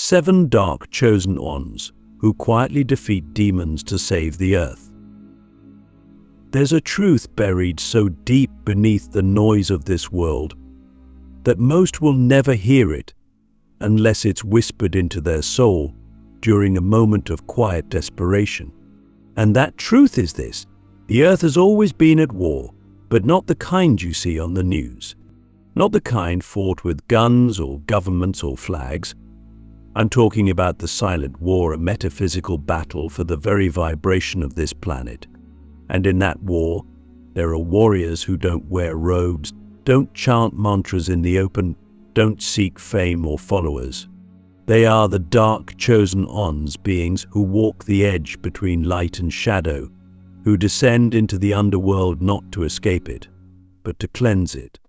7 dark chosen ones who quietly defeat demons to save the earth. There's a truth buried so deep beneath the noise of this world that most will never hear it unless it's whispered into their soul during a moment of quiet desperation. And that truth is this: the earth has always been at war, but not the kind you see on the news. Not the kind fought with guns or governments or flags. I'm talking about the silent war, a metaphysical battle for the very vibration of this planet. And in that war, there are warriors who don't wear robes, don't chant mantras in the open, don't seek fame or followers. They are the dark chosen ones, beings who walk the edge between light and shadow, who descend into the underworld not to escape it, but to cleanse it.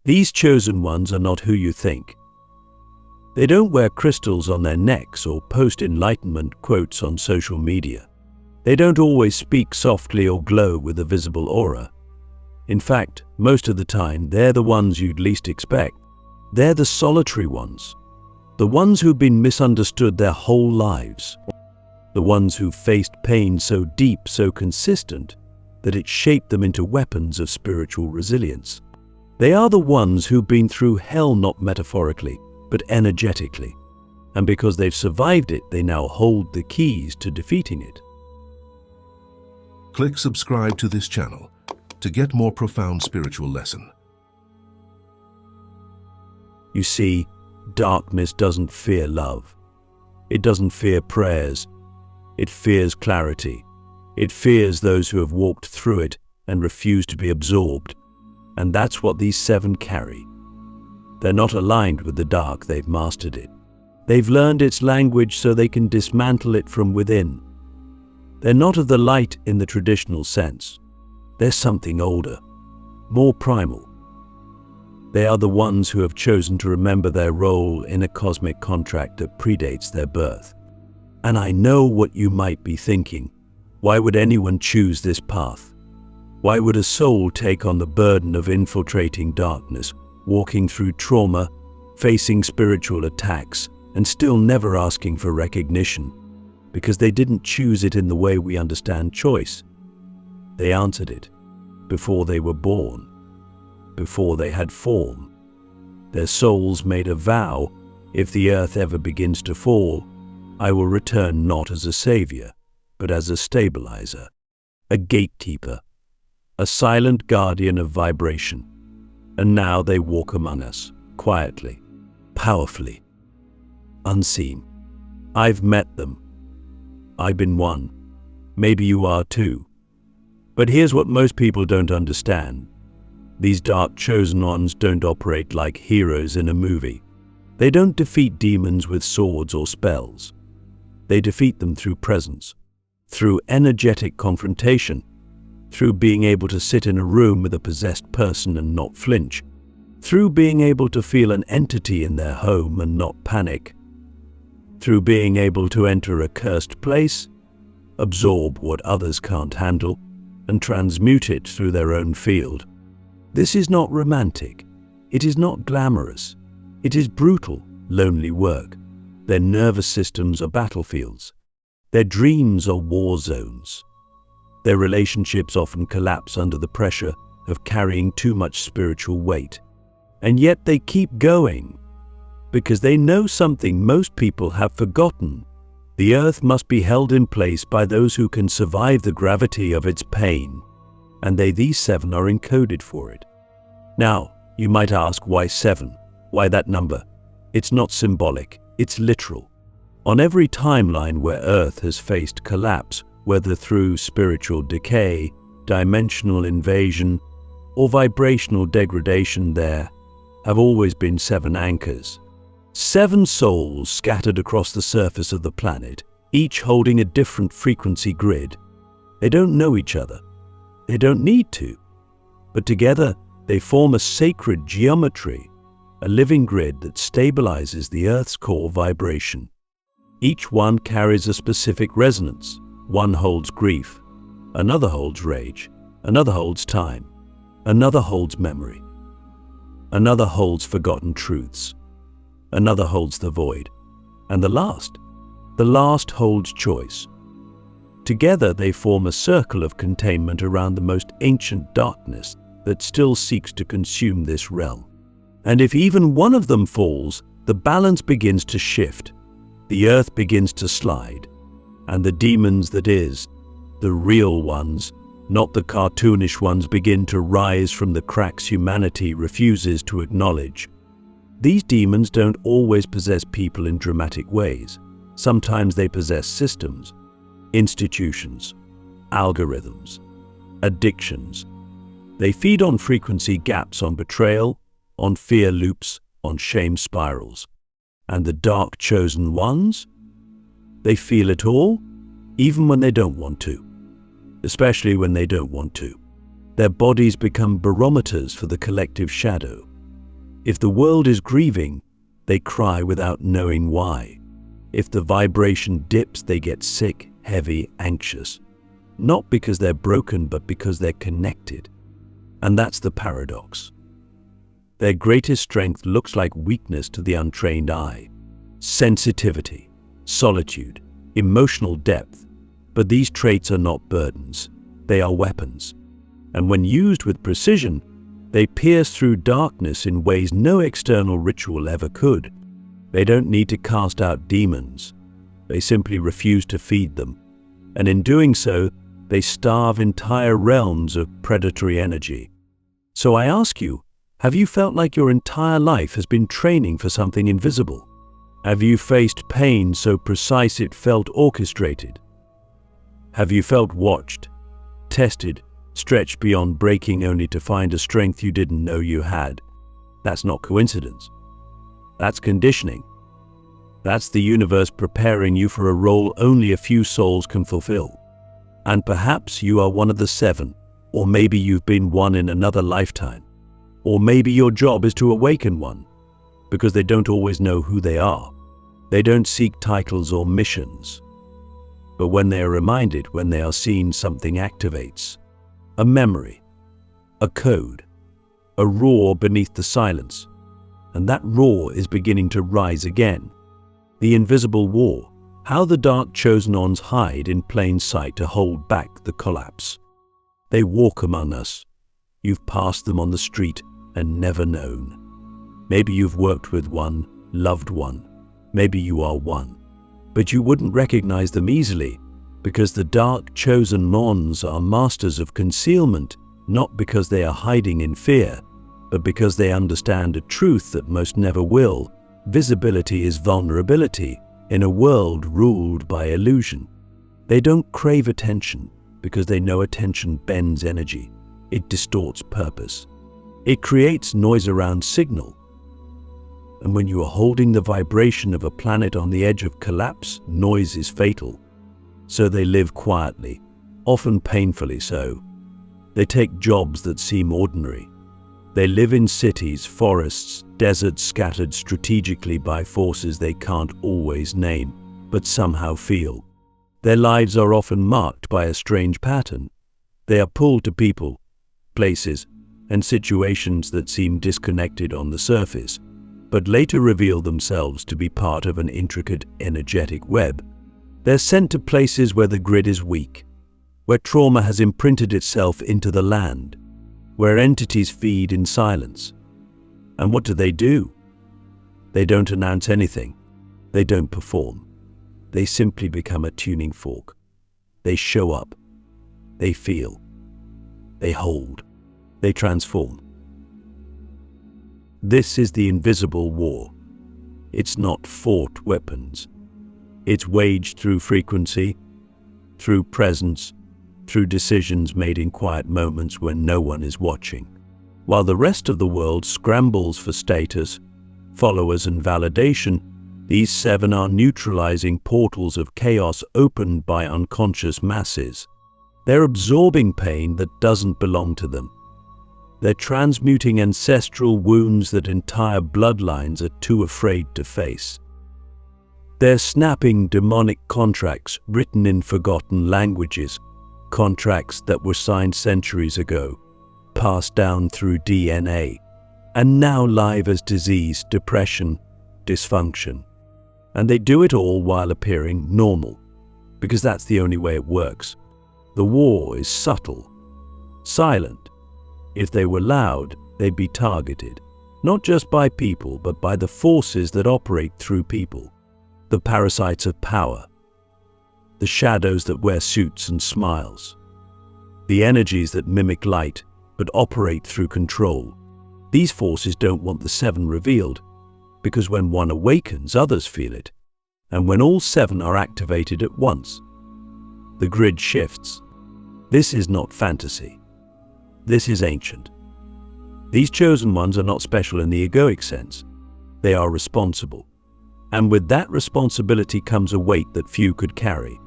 These chosen ones are not who you think. They don't wear crystals on their necks or post enlightenment quotes on social media. They don't always speak softly or glow with a visible aura. In fact, most of the time, they're the ones you'd least expect. They're the solitary ones. The ones who've been misunderstood their whole lives. The ones who've faced pain so deep, so consistent, that it shaped them into weapons of spiritual resilience. They are the ones who've been through hell, not metaphorically, but energetically. And because they've survived it, they now hold the keys to defeating it. Click subscribe to this channel to get more profound spiritual lesson. You see, darkness doesn't fear love. It doesn't fear prayers. It fears clarity. It fears those who have walked through it and refuse to be absorbed. And that's what these 7 carry. They're not aligned with the dark, they've mastered it. They've learned its language so they can dismantle it from within. They're not of the light in the traditional sense. They're something older, more primal. They are the ones who have chosen to remember their role in a cosmic contract that predates their birth. And I know what you might be thinking. Why would anyone choose this path? Why would a soul take on the burden of infiltrating darkness, walking through trauma, facing spiritual attacks, and still never asking for recognition? Because they didn't choose it in the way we understand choice. They answered it before they were born, before they had form. Their souls made a vow: if the earth ever begins to fall, I will return not as a savior, but as a stabilizer, a gatekeeper, a silent guardian of vibration. And now they walk among us, quietly, powerfully, unseen. I've met them. I've been one. Maybe you are too. But here's what most people don't understand. These dark chosen ones don't operate like heroes in a movie. They don't defeat demons with swords or spells. They defeat them through presence, through energetic confrontation, through being able to sit in a room with a possessed person and not flinch, through being able to feel an entity in their home and not panic, through being able to enter a cursed place, absorb what others can't handle, and transmute it through their own field. This is not romantic. It is not glamorous. It is brutal, lonely work. Their nervous systems are battlefields. Their dreams are war zones. Their relationships often collapse under the pressure of carrying too much spiritual weight. And yet they keep going, because they know something most people have forgotten. The earth must be held in place by those who can survive the gravity of its pain, and these 7 are encoded for it. Now, you might ask, why 7? Why that number? It's not symbolic, it's literal. On every timeline where Earth has faced collapse, whether through spiritual decay, dimensional invasion, or vibrational degradation, there have always been 7 anchors. 7 souls scattered across the surface of the planet, each holding a different frequency grid. They don't know each other. They don't need to. But together, they form a sacred geometry, a living grid that stabilizes the Earth's core vibration. Each one carries a specific resonance. One holds grief, another holds rage, another holds time, another holds memory, another holds forgotten truths, another holds the void, And the last holds choice. Together they form a circle of containment around the most ancient darkness that still seeks to consume this realm. And if even one of them falls, the balance begins to shift, the earth begins to slide, and the demons that is, the real ones, not the cartoonish ones, begin to rise from the cracks humanity refuses to acknowledge. These demons don't always possess people in dramatic ways. Sometimes they possess systems, institutions, algorithms, addictions. They feed on frequency gaps, on betrayal, on fear loops, on shame spirals. And the dark chosen ones? They feel it all, even when they don't want to. Especially when they don't want to. Their bodies become barometers for the collective shadow. If the world is grieving, they cry without knowing why. If the vibration dips, they get sick, heavy, anxious. Not because they're broken, but because they're connected. And that's the paradox. Their greatest strength looks like weakness to the untrained eye. Sensitivity, solitude, emotional depth. But these traits are not burdens. They are weapons. And when used with precision, they pierce through darkness in ways no external ritual ever could. They don't need to cast out demons. They simply refuse to feed them. And in doing so, they starve entire realms of predatory energy. So I ask you, have you felt like your entire life has been training for something invisible? Have you faced pain so precise it felt orchestrated? Have you felt watched, tested, stretched beyond breaking only to find a strength you didn't know you had? That's not coincidence. That's conditioning. That's the universe preparing you for a role only a few souls can fulfill. And perhaps you are one of the 7, or maybe you've been one in another lifetime. Or maybe your job is to awaken one, because they don't always know who they are. They don't seek titles or missions. But when they are reminded, when they are seen, something activates. A memory, a code, a roar beneath the silence. And that roar is beginning to rise again. The invisible war, how the dark chosen ones hide in plain sight to hold back the collapse. They walk among us. You've passed them on the street and never known. Maybe you've worked with one, loved one. Maybe you are one. But you wouldn't recognize them easily, because the dark chosen ones are masters of concealment, not because they are hiding in fear, but because they understand a truth that most never will. Visibility is vulnerability in a world ruled by illusion. They don't crave attention because they know attention bends energy. It distorts purpose. It creates noise around signal. And when you are holding the vibration of a planet on the edge of collapse, noise is fatal. So they live quietly, often painfully so. They take jobs that seem ordinary. They live in cities, forests, deserts scattered strategically by forces they can't always name, but somehow feel. Their lives are often marked by a strange pattern. They are pulled to people, places, and situations that seem disconnected on the surface, but later reveal themselves to be part of an intricate, energetic web. They're sent to places where the grid is weak, where trauma has imprinted itself into the land, where entities feed in silence. And what do? They don't announce anything. They don't perform. They simply become a tuning fork. They show up. They feel. They hold. They transform. This is the invisible war. It's not fought weapons. It's waged through frequency, through presence, through decisions made in quiet moments when no one is watching. While the rest of the world scrambles for status, followers and validation, these 7 are neutralizing portals of chaos opened by unconscious masses. They're absorbing pain that doesn't belong to them. They're transmuting ancestral wounds that entire bloodlines are too afraid to face. They're snapping demonic contracts written in forgotten languages, contracts that were signed centuries ago, passed down through DNA, and now live as disease, depression, dysfunction. And they do it all while appearing normal, because that's the only way it works. The war is subtle, silent. If they were loud, they'd be targeted, not just by people, but by the forces that operate through people, the parasites of power, the shadows that wear suits and smiles, the energies that mimic light but operate through control. These forces don't want the seven revealed, because when one awakens, others feel it. And when all seven are activated at once, the grid shifts. This is not fantasy. This is ancient. These chosen ones are not special in the egoic sense. They are responsible. And with that responsibility comes a weight that few could carry.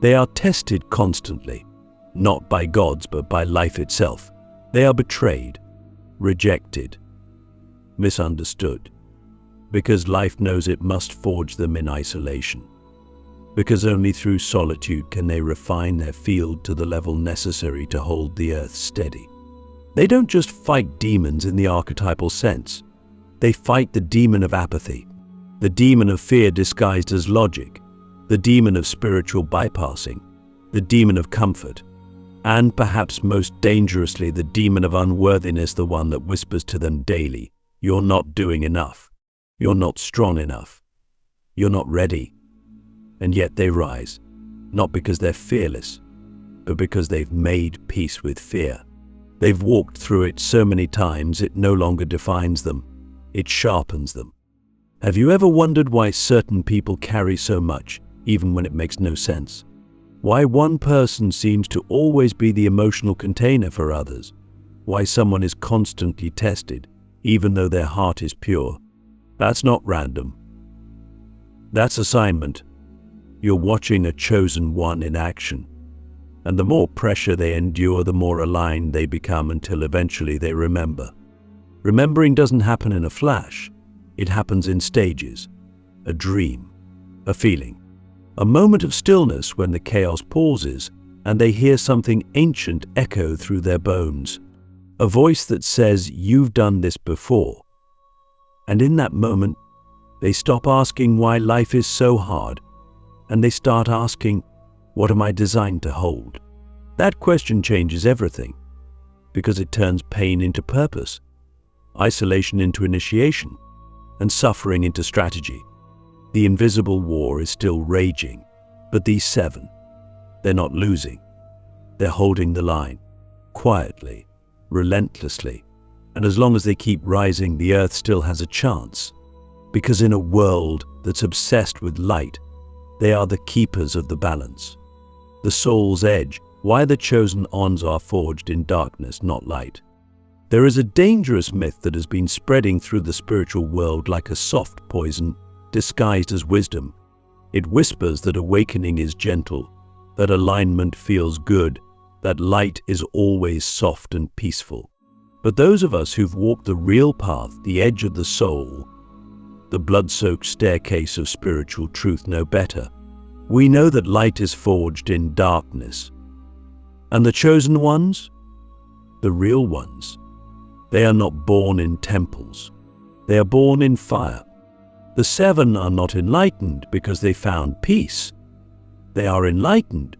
They are tested constantly, not by gods but by life itself. They are betrayed, rejected, misunderstood, because life knows it must forge them in isolation. Because only through solitude can they refine their field to the level necessary to hold the earth steady. They don't just fight demons in the archetypal sense. They fight the demon of apathy, the demon of fear disguised as logic, the demon of spiritual bypassing, the demon of comfort, and perhaps most dangerously, the demon of unworthiness, the one that whispers to them daily, "You're not doing enough. You're not strong enough. You're not ready." And yet they rise, not because they're fearless, but because they've made peace with fear. They've walked through it so many times it no longer defines them, it sharpens them. Have you ever wondered why certain people carry so much, even when it makes no sense? Why one person seems to always be the emotional container for others? Why someone is constantly tested, even though their heart is pure? That's not random. That's assignment. You're watching a chosen one in action. And the more pressure they endure, the more aligned they become until eventually they remember. Remembering doesn't happen in a flash. It happens in stages. A dream, a feeling, a moment of stillness when the chaos pauses and they hear something ancient echo through their bones. A voice that says, "You've done this before." And in that moment, they stop asking why life is so hard, and they start asking, what am I designed to hold? That question changes everything, because it turns pain into purpose, isolation into initiation, and suffering into strategy. The invisible war is still raging, but these seven, they're not losing. They're holding the line, quietly, relentlessly. And as long as they keep rising, the earth still has a chance. Because in a world that's obsessed with light, they are the keepers of the balance. The soul's edge, why the chosen ones are forged in darkness, not light. There is a dangerous myth that has been spreading through the spiritual world like a soft poison, disguised as wisdom. It whispers that awakening is gentle, that alignment feels good, that light is always soft and peaceful. But those of us who've walked the real path, the edge of the soul, the blood-soaked staircase of spiritual truth, know better. We know that light is forged in darkness. And the chosen ones? The real ones. They are not born in temples. They are born in fire. The seven are not enlightened because they found peace. They are enlightened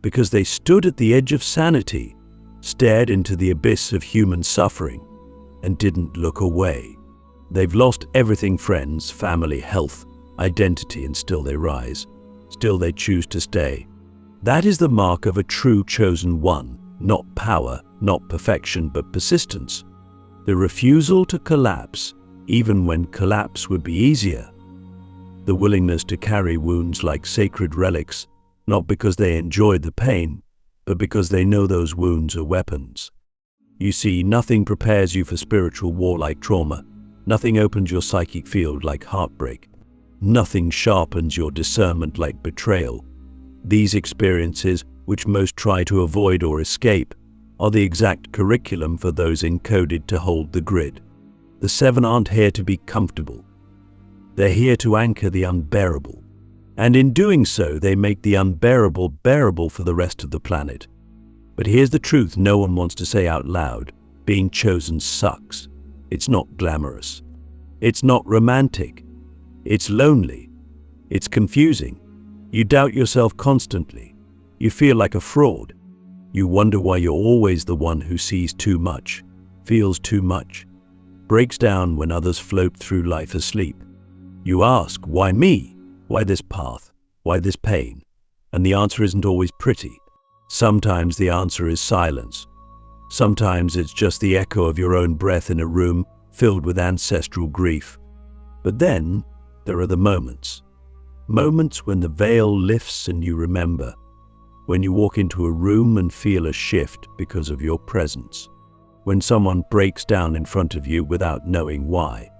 because they stood at the edge of sanity, stared into the abyss of human suffering, and didn't look away. They've lost everything: friends, family, health, identity, and still they rise. Still they choose to stay. That is the mark of a true chosen one, not power, not perfection, but persistence. The refusal to collapse, even when collapse would be easier. The willingness to carry wounds like sacred relics, not because they enjoy the pain, but because they know those wounds are weapons. You see, nothing prepares you for spiritual war like trauma. Nothing opens your psychic field like heartbreak. Nothing sharpens your discernment like betrayal. These experiences, which most try to avoid or escape, are the exact curriculum for those encoded to hold the grid. The seven aren't here to be comfortable. They're here to anchor the unbearable. And in doing so, they make the unbearable bearable for the rest of the planet. But here's the truth no one wants to say out loud. Being chosen sucks. It's not glamorous. It's not romantic. It's lonely. It's confusing. You doubt yourself constantly. You feel like a fraud. You wonder why you're always the one who sees too much, feels too much, breaks down when others float through life asleep. You ask, why me? Why this path? Why this pain? And the answer isn't always pretty. Sometimes the answer is silence. Sometimes it's just the echo of your own breath in a room filled with ancestral grief. But then there are the moments. Moments when the veil lifts and you remember. When you walk into a room and feel a shift because of your presence. When someone breaks down in front of you without knowing why.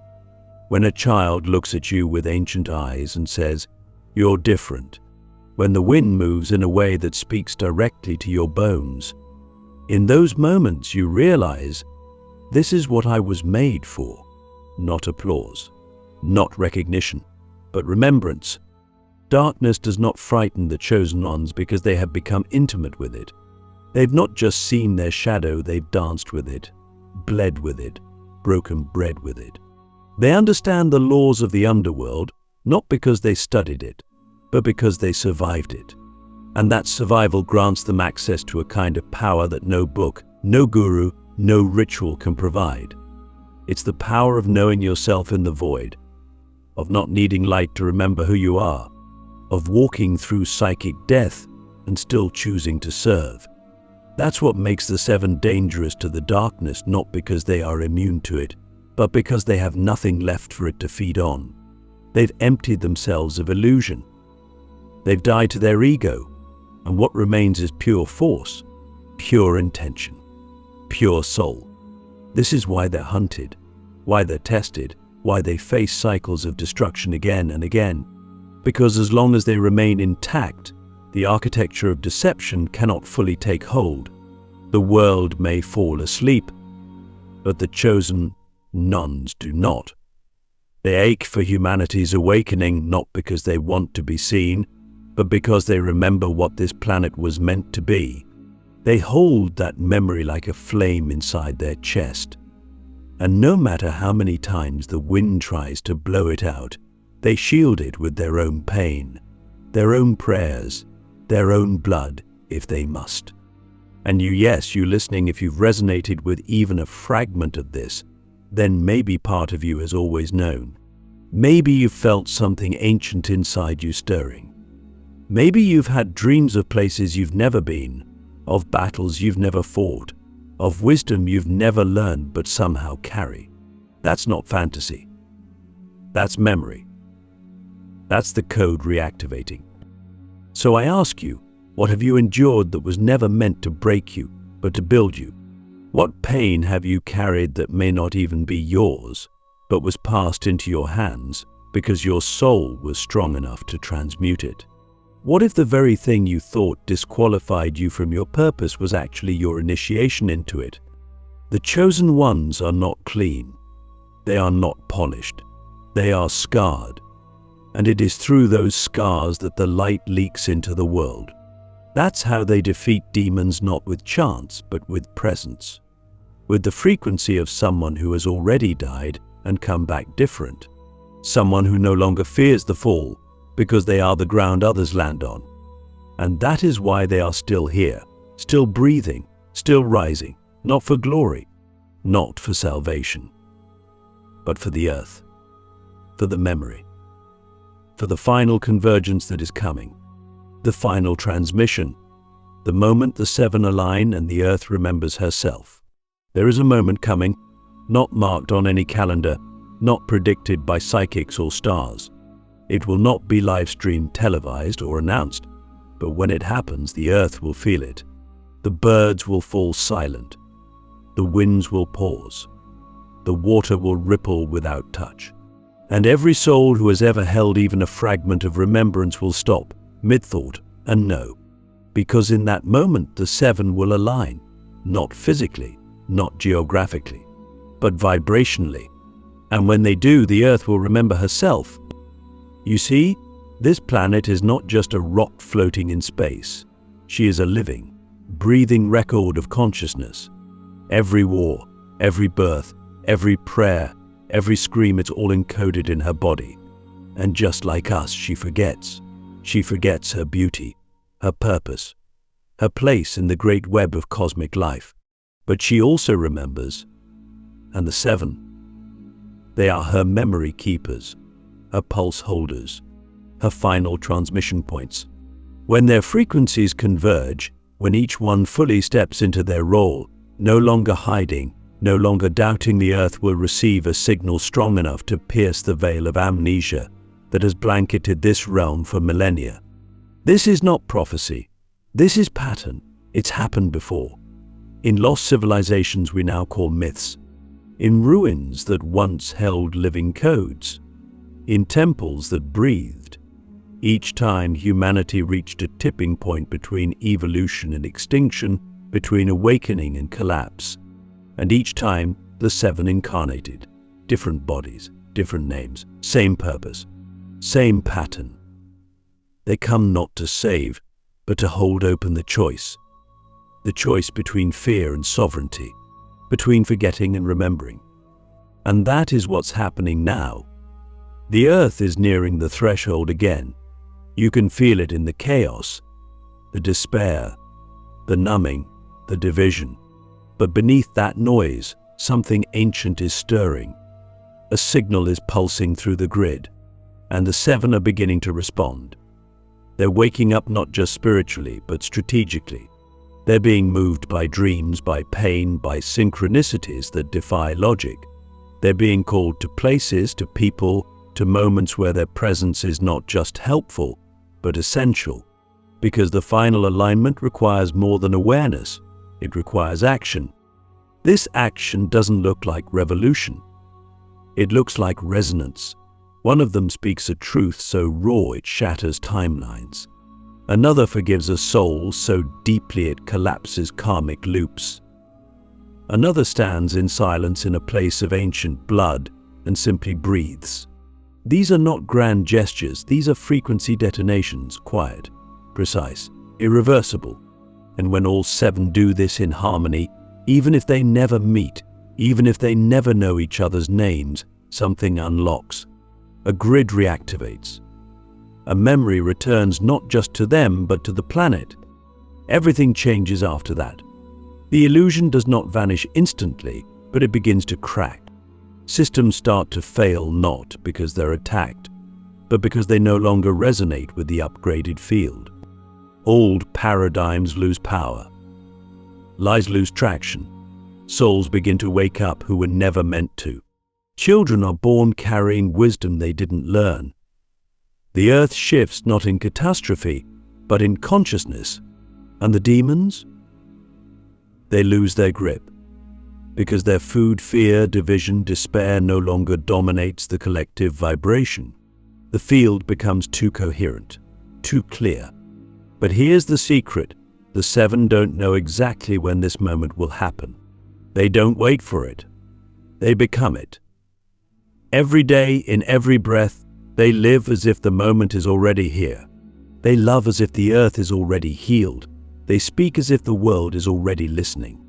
When a child looks at you with ancient eyes and says, "You're different." When the wind moves in a way that speaks directly to your bones. In those moments you realize, this is what I was made for. Not applause, not recognition, but remembrance. Darkness does not frighten the chosen ones because they have become intimate with it. They've not just seen their shadow, they've danced with it, bled with it, broken bread with it. They understand the laws of the underworld, not because they studied it, but because they survived it. And that survival grants them access to a kind of power that no book, no guru, no ritual can provide. It's the power of knowing yourself in the void, of not needing light to remember who you are, of walking through psychic death and still choosing to serve. That's what makes the seven dangerous to the darkness, not because they are immune to it, but because they have nothing left for it to feed on. They've emptied themselves of illusion. They've died to their ego, and what remains is pure force, pure intention, pure soul. This is why they're hunted, why they're tested, why they face cycles of destruction again and again. Because as long as they remain intact, the architecture of deception cannot fully take hold. The world may fall asleep, but the chosen nuns do not. They ache for humanity's awakening, not because they want to be seen, but because they remember what this planet was meant to be. They hold that memory like a flame inside their chest. And no matter how many times the wind tries to blow it out, they shield it with their own pain, their own prayers, their own blood, if they must. And you listening, if you've resonated with even a fragment of this, then maybe part of you has always known. Maybe you've felt something ancient inside you stirring. Maybe you've had dreams of places you've never been, of battles you've never fought, of wisdom you've never learned but somehow carry. That's not fantasy. That's memory. That's the code reactivating. So I ask you, what have you endured that was never meant to break you, but to build you? What pain have you carried that may not even be yours, but was passed into your hands because your soul was strong enough to transmute it? What if the very thing you thought disqualified you from your purpose was actually your initiation into it? The chosen ones are not clean. They are not polished. They are scarred. And it is through those scars that the light leaks into the world. That's how they defeat demons, not with chance, but with presence. With the frequency of someone who has already died and come back different. Someone who no longer fears the fall, because they are the ground others land on. And that is why they are still here, still breathing, still rising, not for glory, not for salvation, but for the earth, for the memory, for the final convergence that is coming, the final transmission, the moment the seven align and the earth remembers herself. There is a moment coming, not marked on any calendar, not predicted by psychics or stars. It will not be live-streamed, televised, or announced, but when it happens, the earth will feel it. The birds will fall silent. The winds will pause. The water will ripple without touch. And every soul who has ever held even a fragment of remembrance will stop, mid-thought, and know. Because in that moment, the seven will align, not physically, not geographically, but vibrationally. And when they do, the earth will remember herself. You see, this planet is not just a rock floating in space. She is a living, breathing record of consciousness. Every war, every birth, every prayer, every scream, it's all encoded in her body. And just like us, she forgets. She forgets her beauty, her purpose, her place in the great web of cosmic life. But she also remembers. And the 7, they are her memory keepers, her pulse holders, her final transmission points. When their frequencies converge, when each one fully steps into their role, no longer hiding, no longer doubting, the Earth will receive a signal strong enough to pierce the veil of amnesia that has blanketed this realm for millennia. This is not prophecy. This is pattern. It's happened before. In lost civilizations we now call myths. In ruins that once held living codes. In temples that breathed. Each time humanity reached a tipping point between evolution and extinction, between awakening and collapse. And each time the 7 incarnated. Different bodies, different names, same purpose, same pattern. They come not to save, but to hold open the choice. The choice between fear and sovereignty, between forgetting and remembering. And that is what's happening now. The Earth is nearing the threshold again. You can feel it in the chaos, the despair, the numbing, the division. But beneath that noise, something ancient is stirring. A signal is pulsing through the grid, and the 7 are beginning to respond. They're waking up not just spiritually, but strategically. They're being moved by dreams, by pain, by synchronicities that defy logic. They're being called to places, to people, to moments where their presence is not just helpful, but essential. Because the final alignment requires more than awareness. It requires action. This action doesn't look like revolution. It looks like resonance. One of them speaks a truth so raw it shatters timelines. Another forgives a soul so deeply it collapses karmic loops. Another stands in silence in a place of ancient blood and simply breathes. These are not grand gestures, these are frequency detonations, quiet, precise, irreversible. And when all 7 do this in harmony, even if they never meet, even if they never know each other's names, something unlocks. A grid reactivates. A memory returns not just to them, but to the planet. Everything changes after that. The illusion does not vanish instantly, but it begins to crack. Systems start to fail not because they're attacked, but because they no longer resonate with the upgraded field. Old paradigms lose power. Lies lose traction. Souls begin to wake up who were never meant to. Children are born carrying wisdom they didn't learn. The Earth shifts not in catastrophe, but in consciousness. And the demons? They lose their grip. Because their food, fear, division, despair no longer dominates the collective vibration. The field becomes too coherent, too clear. But here's the secret. The 7 don't know exactly when this moment will happen. They don't wait for it. They become it. Every day, in every breath, they live as if the moment is already here. They love as if the Earth is already healed. They speak as if the world is already listening.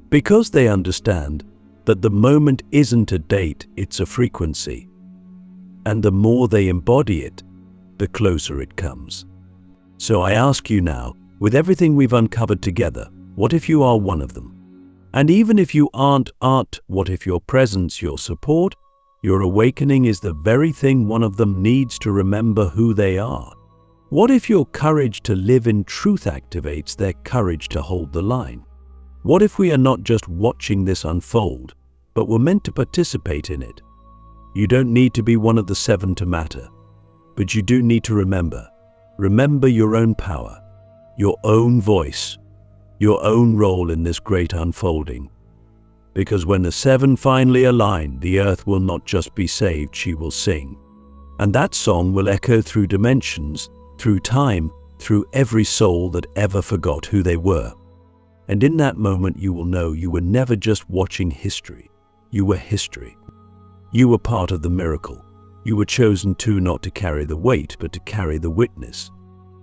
Because they understand that the moment isn't a date, it's a frequency. And the more they embody it, the closer it comes. So I ask you now, with everything we've uncovered together, what if you are one of them? And even if you aren't, what if your presence, your support, your awakening is the very thing one of them needs to remember who they are? What if your courage to live in truth activates their courage to hold the line? What if we are not just watching this unfold, but we're meant to participate in it? You don't need to be one of the 7 to matter, but you do need to remember. Remember your own power, your own voice, your own role in this great unfolding. Because when the 7 finally align, the Earth will not just be saved, she will sing. And that song will echo through dimensions, through time, through every soul that ever forgot who they were. And in that moment you will know you were never just watching history. You were history. You were part of the miracle. You were chosen not to carry the weight, but to carry the witness.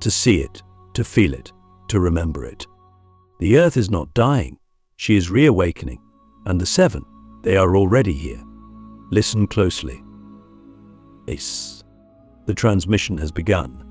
To see it, to feel it, to remember it. The Earth is not dying. She is reawakening. And the 7, they are already here. Listen closely. Ace. The transmission has begun.